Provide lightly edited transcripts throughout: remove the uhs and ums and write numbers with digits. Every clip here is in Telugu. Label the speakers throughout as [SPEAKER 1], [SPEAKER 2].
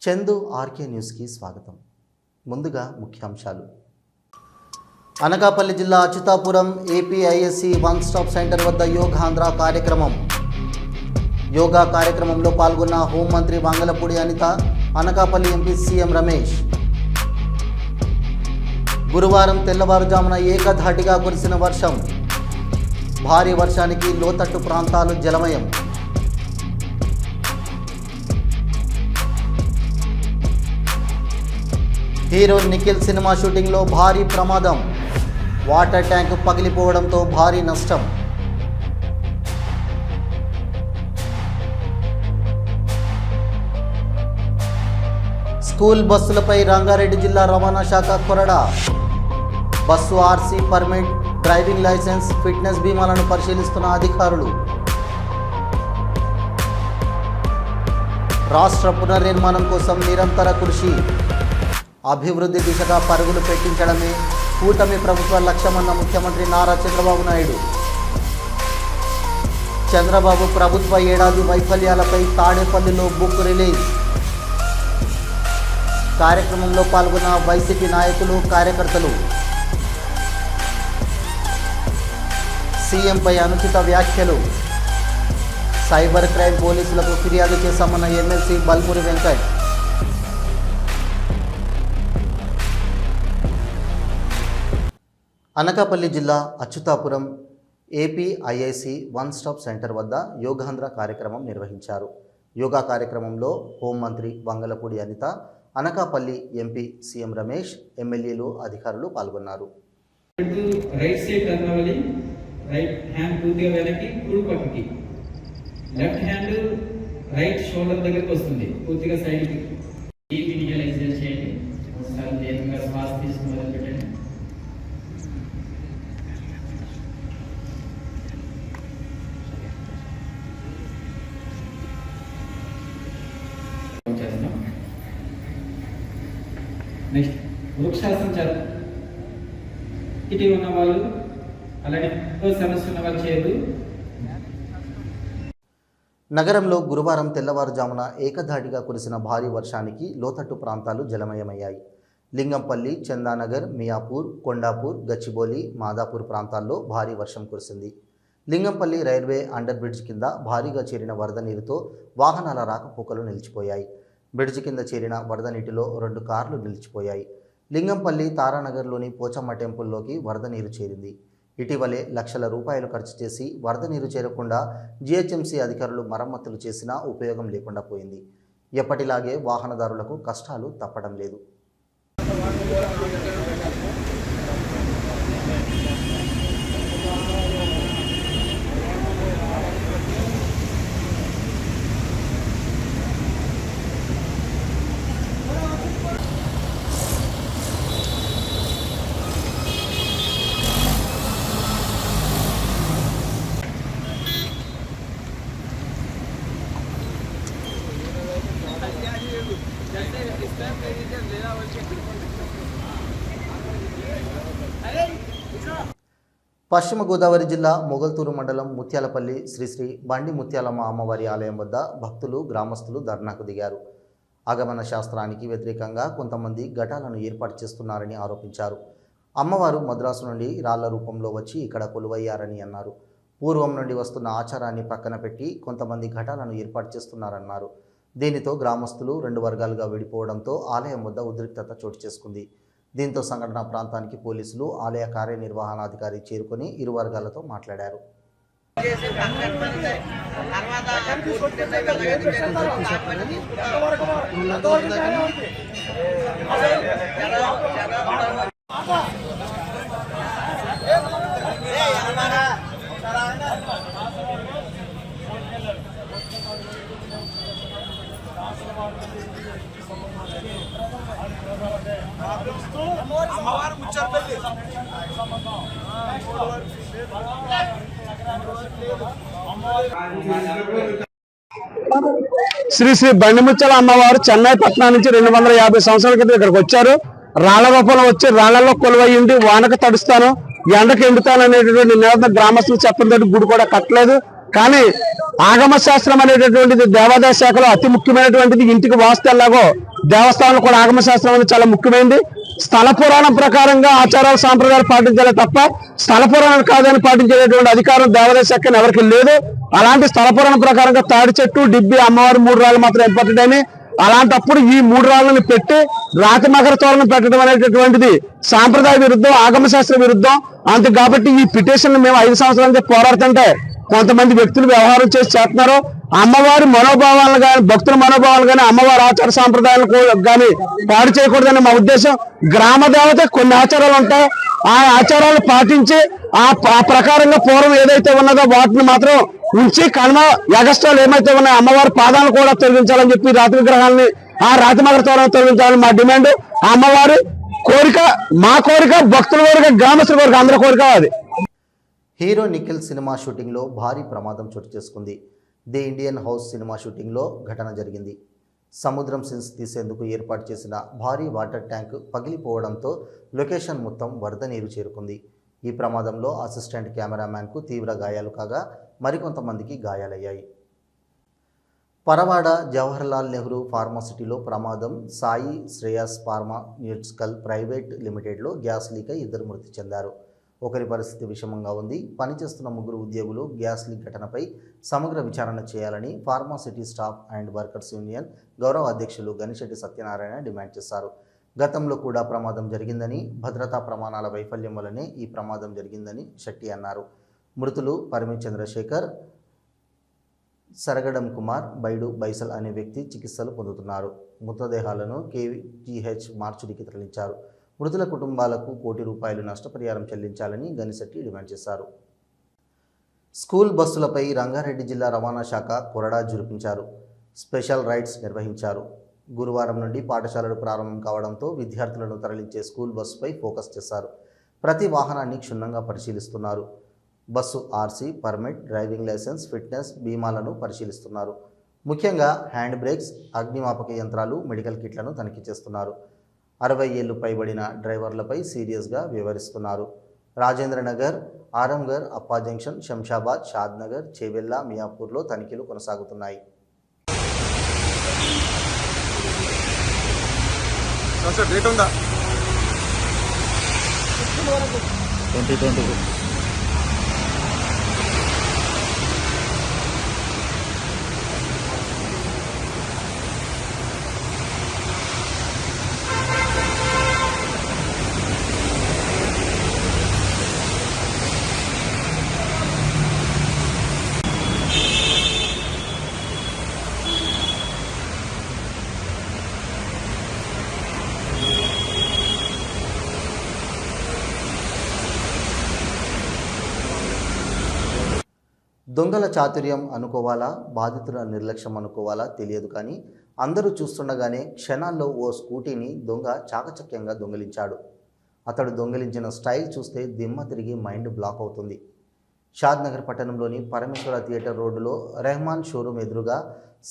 [SPEAKER 1] చందు ఆర్కే న్యూస్కి స్వాగతం. ముందుగా ముఖ్యాంశాలు. అనకాపల్లి జిల్లా Achyutapuram APIIC one stop centre వద్ద యోగాంధ్ర కార్యక్రమం. యోగా కార్యక్రమంలో పాల్గొన్న హోంమంత్రి వంగలపూడి అనిత, అనకాపల్లి ఎంపీ సీఎం రమేష్. గురువారం తెల్లవారుజామున ఏకధాటిగా కురిసిన వర్షం. భారీ వర్షానికి లోతట్టు ప్రాంతాలు జలమయం. హీరో నిఖిల్ సినిమా షూటింగ్లో భారీ ప్రమాదం. వాటర్ ట్యాంకు పగిలిపోవడంతో భారీ నష్టం. స్కూల్ బస్సులపై రంగారెడ్డి జిల్లా రవాణా శాఖ కొరడా. Bus RC, permit, driving licence, fitness బీమాలను పరిశీలిస్తున్న అధికారులు. రాష్ట్ర పునర్నిర్మాణం కోసం నిరంతర కృషి. అభివృద్ధి దిశగా పరుగులు పెట్టించడమే కూటమి ప్రభుత్వ లక్ష్యమన్న ముఖ్యమంత్రి నారా చంద్రబాబు నాయుడు. చంద్రబాబు ప్రభుత్వ ఏడాది వైఫల్యాలపై తాడేపల్లిలో బుక్ రిలీజ్. కార్యక్రమంలో పాల్గొన్న వైసీపీ నాయకులు, కార్యకర్తలు. సీఎంపై అనుచిత వ్యాఖ్యలు. సైబర్ క్రైమ్ పోలీసులకు ఫిర్యాదు చేశామన్న ఎమ్మెల్సీ బల్మూరి వెంకట్. అనకాపల్లి జిల్లా Achyutapuram APIIC one stop centre వద్ద యోగాంధ్ర కార్యక్రమం నిర్వహించారు. యోగా కార్యక్రమంలో హోంమంత్రి వంగలపూడి అనిత, అనకాపల్లి ఎంపీ సీఎం రమేష్, ఎమ్మెల్యేలు, అధికారులు పాల్గొన్నారు.
[SPEAKER 2] రైట్ సైడ్ టర్న్ అవ్వాలి. రైట్ హ్యాండ్ పూర్తిగా వెనక్కి, కుడి పక్కకి. లెఫ్ట్ హ్యాండ్ రైట్ షోల్డర్ దగ్గరికి వస్తుంది, పూర్తిగా సైడ్కి. డీప్ ఇనిషియలైజేషన్ చేయండి. ఒకసారి దీర్ఘంగా శ్వాస తీసుకుని మొదలుపెట్టండి. నెక్స్ట్ వృక్షాసనం చేద్దాం. ఇటు ఉన్న వాళ్ళు అలానే సమస్య ఉన్న వాళ్ళు చేయదు.
[SPEAKER 1] నగరంలో గురువారం తెల్లవారుజామున ఏకధాటిగా కురిసిన భారీ వర్షానికి లోతట్టు ప్రాంతాలు జలమయమయ్యాయి. లింగంపల్లి, చందానగర్, మియాపూర్, కొండాపూర్, గచ్చిబౌలి, మాదాపూర్ ప్రాంతాల్లో భారీ వర్షం కురిసింది. లింగంపల్లి రైల్వే అండర్ బ్రిడ్జ్ కింద భారీగా చేరిన వరద నీరుతో వాహనాల రాకపోకలు నిలిచిపోయాయి. బ్రిడ్జ్ కింద చేరిన వరద నీటిలో 2 కార్లు నిలిచిపోయాయి. లింగంపల్లి తారానగర్లోని పోచమ్మ టెంపుల్లోకి వరద నీరు చేరింది. ఇటీవలే లక్షల రూపాయలు ఖర్చు చేసి వరద నీరు చేరకుండా జీహెచ్ఎంసీ అధికారులు మరమ్మతులు చేసినా ఉపయోగం లేకుండా పోయింది. ఎప్పటిలాగే వాహనదారులకు కష్టాలు తప్పడం లేదు. పశ్చిమ గోదావరి జిల్లా మొగల్తూరు మండలం ముత్యాలపల్లి శ్రీ బండి ముత్యాలమ్మ అమ్మవారి ఆలయం వద్ద భక్తులు, గ్రామస్తులు ధర్నాకు దిగారు. ఆగమన శాస్త్రానికి వ్యతిరేకంగా కొంతమంది ఘటాలను ఏర్పాటు చేస్తున్నారని ఆరోపించారు. అమ్మవారు మద్రాసు నుండి రాళ్ల రూపంలో వచ్చి ఇక్కడ కొలువయ్యారని అన్నారు. పూర్వం నుండి వస్తున్న ఆచారాన్ని పక్కన పెట్టి కొంతమంది ఘటాలను ఏర్పాటు చేస్తున్నారన్నారు. దీనితో గ్రామస్తులు 2 వర్గాలుగా విడిపోవడంతో ఆలయం వద్ద ఉద్రిక్తత చోటు చేసుకుంది. దీంతో సంఘటన ప్రాంతానికి పోలీసులు, ఆలయ కార్యనిర్వహణాధికారి చేరుకొని ఇరు వర్గాలతో మాట్లాడారు.
[SPEAKER 3] శ్రీ బండి ముత్యాల అమ్మవారు చెన్నై పట్టణం నుంచి 250 సంవత్సరాల క్రితం ఇక్కడికి వచ్చారు. రాళ్ల రూపంలో వచ్చి రాళ్లలో కొలువయ్యింది. వానకు తడుస్తాను, ఎండకు ఎండుతాను అనేటటువంటి నినాదం గ్రామస్తులు చెప్పడంతో గుడి కూడా కట్టలేదు. కానీ ఆగమ శాస్త్రం అనేటటువంటిది దేవాదాయ శాఖలో అతి ముఖ్యమైనటువంటిది. ఇంటికి వాస్తు ఎలాగో దేవస్థానంలో కూడా ఆగమ శాస్త్రం అనేది చాలా ముఖ్యమైనది. స్థల పురాణం ప్రకారంగా ఆచారాలు సాంప్రదాయాలు పాటించాలి తప్ప స్థల పురాణం కాదని పాటించేటటువంటి అధికారం దేవాదాయ శాఖ ఎవరికి లేదు. అలాంటి స్థల పురాణం ప్రకారంగా తాడి చెట్టు, డిబ్బి, అమ్మవారు 3 రాళ్ళు మాత్రం ఇంపార్టెంట్ అని, అలాంటప్పుడు ఈ 3 రాళ్ళని పెట్టి రాతి మకర తోరణం పెట్టడం అనేటటువంటిది సాంప్రదాయ విరుద్ధం, ఆగమ శాస్త్ర విరుద్ధం. అంతే కాబట్టి ఈ పిటిషన్ మేము 5 సంవత్సరాల నుంచి పోరాడుతుంటే కొంతమంది వ్యక్తులు వ్యవహారం చేసి చేస్తున్నారు. అమ్మవారి మనోభావాలను కానీ, భక్తుల మనోభావాలు కానీ, అమ్మవారి ఆచార సాంప్రదాయాలను కానీ పాడు చేయకూడదని మా ఉద్దేశం. గ్రామ దేవత కొన్ని ఆచారాలు ఉంటాయి, ఆ ఆచారాలు పాటించి ఆ ప్రకారంగా పూర్వం ఏదైతే ఉన్నదో వాటిని మాత్రం ఉంచి కనుమ యగస్టాలు ఏమైతే ఉన్నాయో అమ్మవారి పాదాలను కూడా తొలగించాలని చెప్పి రాతి విగ్రహాలని, ఆ రాతి మగర తోరణం తొలగించాలని మా డిమాండ్. ఆ అమ్మవారి కోరిక, మా కోరిక, భక్తుల కోరిక, గ్రామస్తుల కోరిక, అందరి కోరిక అది.
[SPEAKER 1] హీరో నిఖిల్ సినిమా షూటింగ్లో భారీ ప్రమాదం చోటు చేసుకుంది. ది ఇండియన్ హౌస్ సినిమా షూటింగ్లో ఘటన జరిగింది. సముద్రం సీన్స్ తీసేందుకు ఏర్పాటు చేసిన భారీ వాటర్ ట్యాంక్ పగిలిపోవడంతో లొకేషన్ మొత్తం వరద నీరు చేరుకుంది. ఈ ప్రమాదంలో అసిస్టెంట్ కెమెరామ్యాన్కు తీవ్ర గాయాలు కాగా మరికొంతమందికి గాయాలయ్యాయి. పరవాడ జవహర్లాల్ నెహ్రూ ఫార్మాసిటీలో ప్రమాదం. Sai Shreyas pharma nutrical private లిమిటెడ్లో గ్యాస్ లీక్ అయి 2 మృతి చెందారు. ఒకరి పరిస్థితి విషమంగా ఉంది. పనిచేస్తున్న 3 ఉద్యోగులు గ్యాస్ లీక్ ఘటనపై సమగ్ర విచారణ చేయాలని pharma city staff and workers union గౌరవ అధ్యక్షులు గనిశెట్టి సత్యనారాయణ డిమాండ్ చేశారు. గతంలో కూడా ప్రమాదం జరిగిందని, భద్రతా ప్రమాణాల వైఫల్యం వల్లనే ఈ ప్రమాదం జరిగిందని శెట్టి అన్నారు. మృతులు పరిమి చంద్రశేఖర్, సరగడం కుమార్, బైడు బైసల్ అనే వ్యక్తి చికిత్సలు పొందుతున్నారు. మృతదేహాలను KGH మార్చురికి తరలించారు. మృతుల కుటుంబాలకు ₹1 కోటి నష్టపరిహారం చెల్లించాలని గనిశెట్టి డిమాండ్ చేశారు. స్కూల్ బస్సులపై రంగారెడ్డి జిల్లా రవాణా శాఖ కొరడా జురిపించారు. స్పెషల్ రైడ్స్ నిర్వహించారు. గురువారం నుండి పాఠశాలలు ప్రారంభం కావడంతో విద్యార్థులను తరలించే స్కూల్ బస్సుపై ఫోకస్ చేశారు. ప్రతి వాహనాన్ని క్షుణ్ణంగా పరిశీలిస్తున్నారు. Bus RC, permit, driving licence, fitness, బీమాలను పరిశీలిస్తున్నారు. ముఖ్యంగా హ్యాండ్ బ్రేక్స్, అగ్నిమాపక యంత్రాలు, మెడికల్ కిట్లను తనిఖీ చేస్తున్నారు. 60 ఏళ్లు పైబడిన డ్రైవర్లపై సీరియస్గా వ్యవహరిస్తున్నారు. రాజేంద్రనగర్, ఆరంగర్, అప్పా జంక్షన్, శంషాబాద్, షాద్నగర్, చేవెళ్ళ, మియాపూర్లో తనిఖీలు కొనసాగుతున్నాయి.
[SPEAKER 4] డేట్ ఉందా?
[SPEAKER 1] 2020. దొంగల చాతుర్యం అనుకోవాలా, బాధితుల నిర్లక్ష్యం అనుకోవాలా తెలియదు, కానీ అందరూ చూస్తుండగానే క్షణాల్లో ఓ స్కూటీని దొంగ చాకచక్యంగా దొంగిలించాడు. అతడు దొంగిలించిన స్టైల్ చూస్తే దిమ్మ తిరిగి మైండ్ బ్లాక్ అవుతుంది. షాద్నగర్ పట్టణంలోని పరమేశ్వర థియేటర్ రోడ్డులో రెహమాన్ షోరూమ్ ఎదురుగా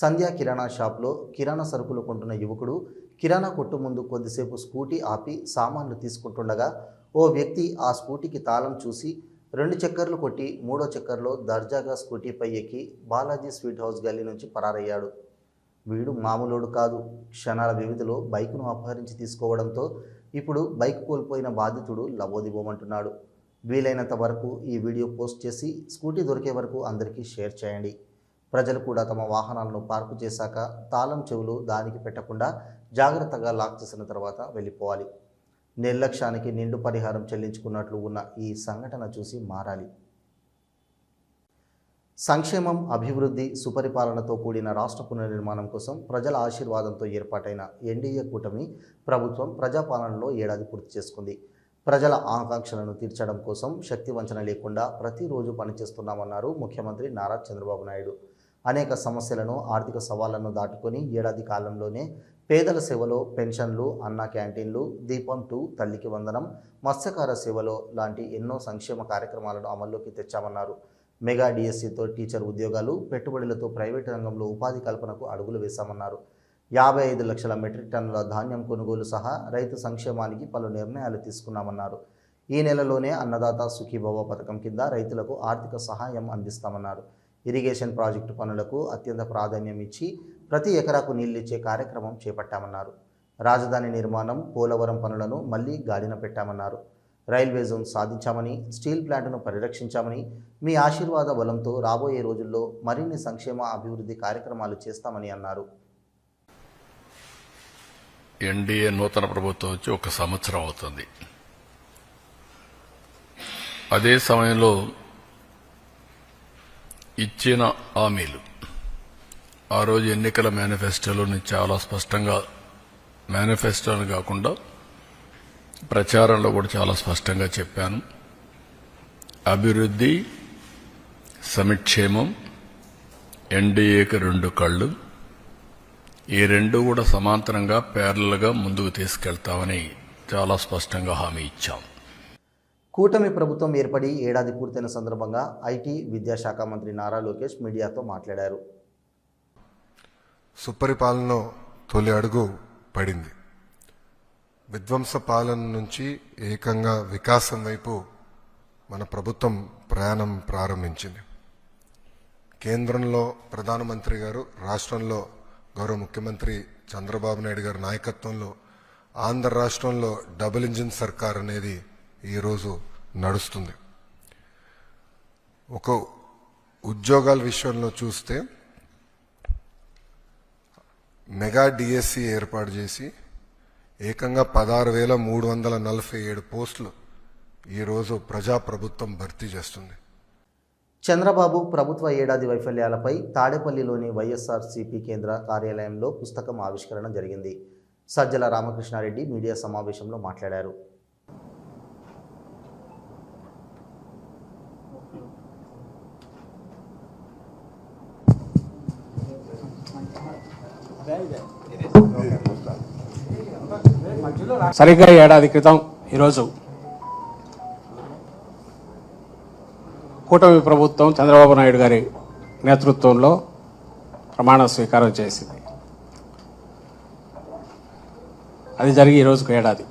[SPEAKER 1] సంధ్యా కిరాణా షాప్లో కిరాణా సరుకులు కొంటున్న యువకుడు కిరాణా కొట్టు ముందు కొద్దిసేపు స్కూటీ ఆపి సామాన్లు తీసుకుంటుండగా ఓ వ్యక్తి ఆ స్కూటీకి తాళం చూసి 2 చక్కర్లు కొట్టి 3వ చక్కర్లో దర్జాగా స్కూటీపై ఎక్కి బాలాజీ స్వీట్ హౌస్ గల్లీ నుంచి పరారయ్యాడు. వీడు మామూలుడు కాదు. క్షణాల వ్యవధిలో బైక్ను అపహరించి తీసుకోవడంతో ఇప్పుడు బైక్ కోల్పోయిన బాధితుడు లబోదిబోమంటున్నాడు. వీలైనంత వరకు ఈ వీడియో పోస్ట్ చేసి స్కూటీ దొరికే వరకు అందరికీ షేర్ చేయండి. ప్రజలు కూడా తమ వాహనాలను పార్కు చేశాక తాళం చెవులు దానికి పెట్టకుండా జాగ్రత్తగా లాక్ చేసిన తర్వాత వెళ్ళిపోవాలి. నిర్లక్ష్యానికి నిండు పరిహారం చెల్లించుకున్నట్లు ఉన్న ఈ సంఘటన చూసి మారాలి. సంక్షేమం, అభివృద్ధి, సుపరిపాలనతో కూడిన రాష్ట్ర పునర్నిర్మాణం కోసం ప్రజల ఆశీర్వాదంతో ఏర్పాటైన ఎన్డీఏ కూటమి ప్రభుత్వం ప్రజాపాలనలో ఏడాది పూర్తి చేసుకుంది. ప్రజల ఆకాంక్షలను తీర్చడం కోసం శక్తి వంచన లేకుండా ప్రతిరోజు పనిచేస్తున్నామన్నారు ముఖ్యమంత్రి నారా చంద్రబాబు నాయుడు. అనేక సమస్యలను, ఆర్థిక సవాళ్లను దాటుకొని ఏడాది కాలంలోనే పేదల సేవలో పెన్షన్లు, అన్నా క్యాంటీన్లు, దీపం 2, తల్లికి వందనం, మత్స్యకార సేవలో లాంటి ఎన్నో సంక్షేమ కార్యక్రమాలను అమల్లోకి తెచ్చామన్నారు. మెగా డిఎస్సితో టీచర్ ఉద్యోగాలు, పెట్టుబడులతో ప్రైవేటు రంగంలో ఉపాధి కల్పనకు అడుగులు వేశామన్నారు. 55 లక్షల మెట్రిక్ టన్నుల ధాన్యం కొనుగోలు సహా రైతు సంక్షేమానికి పలు నిర్ణయాలు తీసుకున్నామన్నారు. ఈ నెలలోనే అన్నదాత సుఖీభవ పథకం కింద రైతులకు ఆర్థిక సహాయం అందిస్తామన్నారు. ఇరిగేషన్ ప్రాజెక్టు పనులకు అత్యంత ప్రాధాన్యం ఇచ్చి ప్రతి ఎకరాకు నీళ్లిచ్చే కార్యక్రమం చేపట్టామన్నారు. రాజధాని నిర్మాణం, పోలవరం పనులను మళ్లీ గాడిన పెట్టామన్నారు. రైల్వే జోన్ సాధించామని, స్టీల్ ప్లాంట్ను పరిరక్షించామని, మీ ఆశీర్వాద బలంతో రాబోయే రోజుల్లో మరిన్ని సంక్షేమ అభివృద్ధి కార్యక్రమాలు చేస్తామని అన్నారు.
[SPEAKER 5] ఎన్డీఏ నూతన ప్రభుత్వం వచ్చి 1 సంవత్సరం అవుతుంది. అదే సమయంలో ఇచ్చిన హామీలు ఆ రోజు ఎన్నికల మేనిఫెస్టోలోని చాలా స్పష్టంగా, మేనిఫెస్టోని కాకుండా ప్రచారంలో కూడా చాలా స్పష్టంగా చెప్పాను. అభివృద్ధి, సంక్షేమం, ఎన్డీఏకి 2 కళ్ళు, ఈ 2 కూడా సమాంతరంగా ప్యారలల్గా ముందుకు తీసుకెళ్తామని చాలా స్పష్టంగా హామీ ఇచ్చాం.
[SPEAKER 1] కూటమి ప్రభుత్వం ఏర్పడి ఏడాది పూర్తయిన సందర్భంగా ఐటీ విద్యాశాఖ మంత్రి నారా లోకేష్ మీడియాతో మాట్లాడారు.
[SPEAKER 6] సుపరిపాలన తొలి అడుగు పడింది. విధ్వంస పాలన నుంచి ఏకంగా వికాసం వైపు మన ప్రభుత్వం ప్రయాణం ప్రారంభించింది. కేంద్రంలో ప్రధానమంత్రి గారు, రాష్ట్రంలో గౌరవ ముఖ్యమంత్రి చంద్రబాబు నాయుడు గారి నాయకత్వంలో ఆంధ్ర రాష్ట్రంలో డబుల్ ఇంజిన్ సర్కార్ అనేది ఈరోజు నడుస్తుంది. ఒక ఉద్యోగాల విషయంలో చూస్తే మెగా డిఎస్సి ఏర్పాటు చేసి ఏకంగా 16,347 పోస్టులు ఈరోజు ప్రజాప్రభుత్వం భర్తీ చేస్తుంది.
[SPEAKER 1] చంద్రబాబు ప్రభుత్వ ఏడాది వైఫల్యాలపై తాడేపల్లిలోని వైఎస్ఆర్సీపీ కేంద్ర కార్యాలయంలో పుస్తకం ఆవిష్కరణ జరిగింది. సజ్జల రామకృష్ణారెడ్డి మీడియా సమావేశంలో మాట్లాడారు.
[SPEAKER 3] సరిగ్గా ఏడాది క్రితం ఈరోజు కూటమి ప్రభుత్వం చంద్రబాబు నాయుడు గారి నేతృత్వంలో ప్రమాణ స్వీకారం చేసింది. అది జరిగి ఈరోజుకు ఏడాది.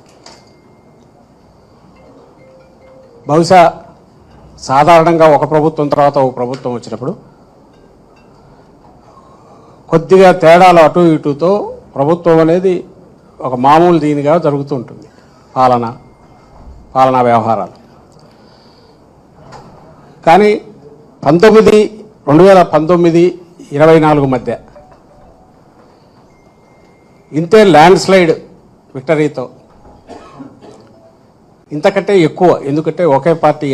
[SPEAKER 3] బహుశా సాధారణంగా ఒక ప్రభుత్వం తర్వాత ఒక ప్రభుత్వం వచ్చినప్పుడు కొద్దిగా తేడాలు అటు ఇటుతో ప్రభుత్వం అనేది ఒక మామూలు దీనిగా జరుగుతూ ఉంటుంది. పాలనా వ్యవహారాలు. కానీ 2019-24 మధ్య ఇంతే ల్యాండ్ స్లైడ్ విక్టరీతో, ఇంతకంటే ఎక్కువ, ఎందుకంటే ఒకే పార్టీ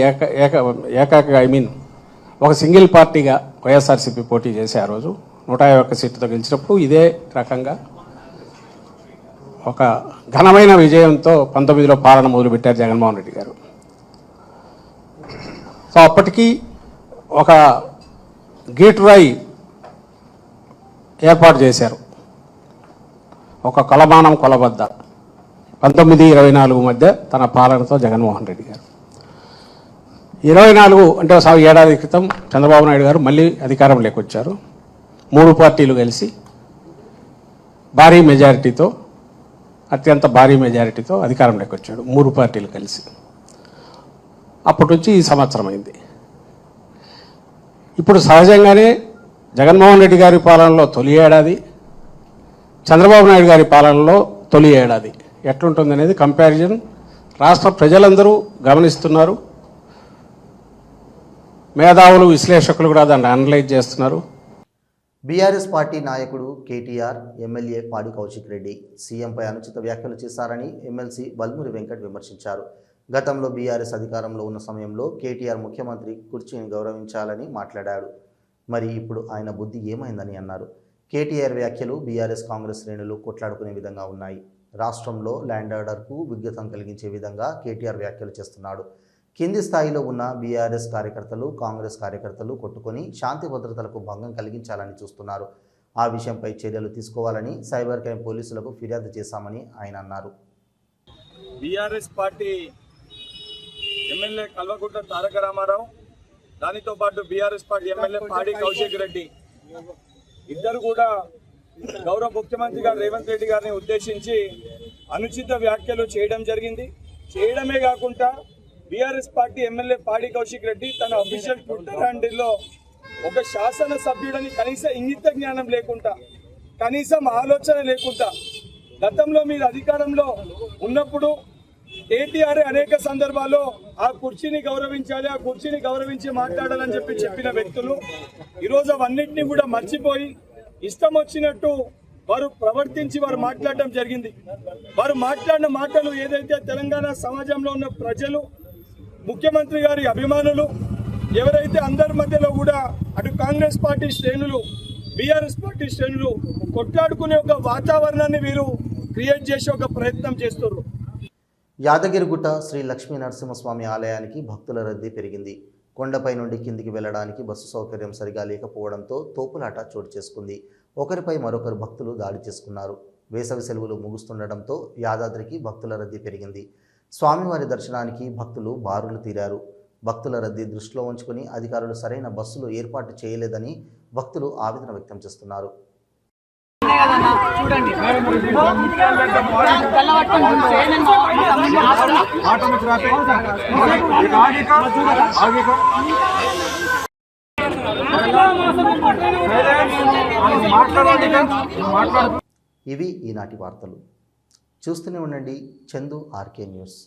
[SPEAKER 3] ఒక సింగిల్ పార్టీగా వైఎస్ఆర్సీపీ పోటీ చేసి ఆ రోజు 151 సీట్లతో గెలిచినప్పుడు ఇదే రకంగా ఒక ఘనమైన విజయంతో 19లో పాలన మొదలుపెట్టారు జగన్మోహన్ రెడ్డి గారు. సో అప్పటికి ఒక గేటురాయి ఏర్పాటు చేశారు, ఒక కొలమానం కొలబద్ద 19-24 మధ్య తన పాలనతో జగన్మోహన్ రెడ్డి గారు. 24 అంటే ఏడాది క్రితం చంద్రబాబు నాయుడు గారు మళ్ళీ అధికారంలోకి వచ్చారు. 3 పార్టీలు కలిసి భారీ మెజారిటీతో, అత్యంత భారీ మెజారిటీతో అధికారంలోకి వచ్చాడు. 3 పార్టీలు కలిసి. అప్పటి నుంచి ఈ సంవత్సరం అయింది. ఇప్పుడు సహజంగానే జగన్మోహన్ రెడ్డి గారి పాలనలో తొలి ఏడాది, చంద్రబాబు నాయుడు గారి పాలనలో తొలి ఏడాది ఎట్లుంటుంది అనేది కంపారిజన్ రాష్ట్ర ప్రజలందరూ గమనిస్తున్నారు. మేధావులు, విశ్లేషకులు కూడా దాన్ని అనలైజ్ చేస్తున్నారు.
[SPEAKER 1] బీఆర్ఎస్ పార్టీ నాయకుడు కేటీఆర్ ఎమ్మెల్యే పాడి కౌశిక్ రెడ్డి సీఎంపై అనుచిత వ్యాఖ్యలు చేశారని ఎమ్మెల్సీ బల్మూరి వెంకట్ విమర్శించారు. గతంలో బీఆర్ఎస్ అధికారంలో ఉన్న సమయంలో కేటీఆర్ ముఖ్యమంత్రి కుర్చీని గౌరవించాలని మాట్లాడాడు. మరి ఇప్పుడు ఆయన బుద్ధి ఏమైందని అన్నారు. కేటీఆర్ వ్యాఖ్యలు బీఆర్ఎస్ కాంగ్రెస్ శ్రేణులు కొట్లాడుకునే విధంగా ఉన్నాయి. రాష్ట్రంలో ల్యాండ్ ఆర్డర్కు విఘాతం కలిగించే విధంగా కేటీఆర్ వ్యాఖ్యలు చేస్తున్నాడు. కింది స్థాయిలో ఉన్న బీఆర్ఎస్ కార్యకర్తలు, కాంగ్రెస్ కార్యకర్తలు కొట్టుకొని శాంతి భద్రతలకు భంగం కలిగించాలని చూస్తున్నారు. ఆ విషయంపై చర్యలు తీసుకోవాలని సైబర్ క్రైమ్ పోలీసులకు ఫిర్యాదు చేశామని ఆయన అన్నారు.
[SPEAKER 4] BRS party MLA Kalvakuntla Taraka Ramarao, దానితో పాటు బీఆర్ఎస్ పార్టీ ఎమ్మెల్యే పాడి కౌశిక్ రెడ్డి ఇద్దరు కూడా గౌరవ ముఖ్యమంత్రి గారు రేవంత్ రెడ్డి గారిని ఉద్దేశించి అనుచిత వ్యాఖ్యలు చేయడం జరిగింది. చేయడమే కాకుండా బీఆర్ఎస్ పార్టీ ఎమ్మెల్యే పాడి కౌశిక్ రెడ్డి తన అఫీషియల్ ట్విట్టర్ హ్యాండిల్లో ఒక శాసన సభ్యుడని కనీస ఇంగిత జ్ఞానం లేకుండా కనీసం ఆలోచన లేకుండా గతంలో మీరు అధికారంలో ఉన్నప్పుడు కేటీఆర్ అనేక సందర్భాల్లో ఆ కుర్చీని గౌరవించాలి, ఆ కుర్చీని గౌరవించి మాట్లాడాలని చెప్పిన వ్యక్తులు ఈరోజు అవన్నింటినీ కూడా మర్చిపోయి ఇష్టం వచ్చినట్టు వారు ప్రవర్తించి వారు మాట్లాడడం జరిగింది. వారు మాట్లాడిన మాటలు ఏదైతే తెలంగాణ సమాజంలో ఉన్న ప్రజలు, ముఖ్యమంత్రి గారి అభిమానులు ఎవరైతే అందరి మధ్యలో కూడా అటు కాంగ్రెస్ పార్టీ శ్రేణులు, బీఆర్ఎస్ పార్టీ శ్రేణులు కొట్లాడుకునే ఒక వాతావరణాన్ని వీరు క్రియేట్ చేసే ఒక ప్రయత్నం చేస్తున్నారు.
[SPEAKER 1] యాదగిరిగుట్ట శ్రీ లక్ష్మీ నరసింహస్వామి ఆలయానికి భక్తుల రద్దీ పెరిగింది. కొండపై నుండి కిందికి వెళ్లడానికి బస్సు సౌకర్యం సరిగా లేకపోవడంతో తోపులాట చోటు చేసుకుంది. ఒకరిపై మరొకరు భక్తులు దాడి చేసుకున్నారు. వేసవి సెలవులు ముగుస్తుండటంతో యాదాద్రికి భక్తుల రద్దీ పెరిగింది. స్వామివారి దర్శనానికి భక్తులు బారులు తీరారు. భక్తుల రద్దీ దృష్టిలో ఉంచుకుని అధికారులు సరైన బస్సులు ఏర్పాటు చేయలేదని భక్తులు ఆవేదన వ్యక్తం చేస్తున్నారు. ఇవి ఈనాటి వార్తలు. చూస్తూనే ఉండండి చందు ఆర్కే న్యూస్.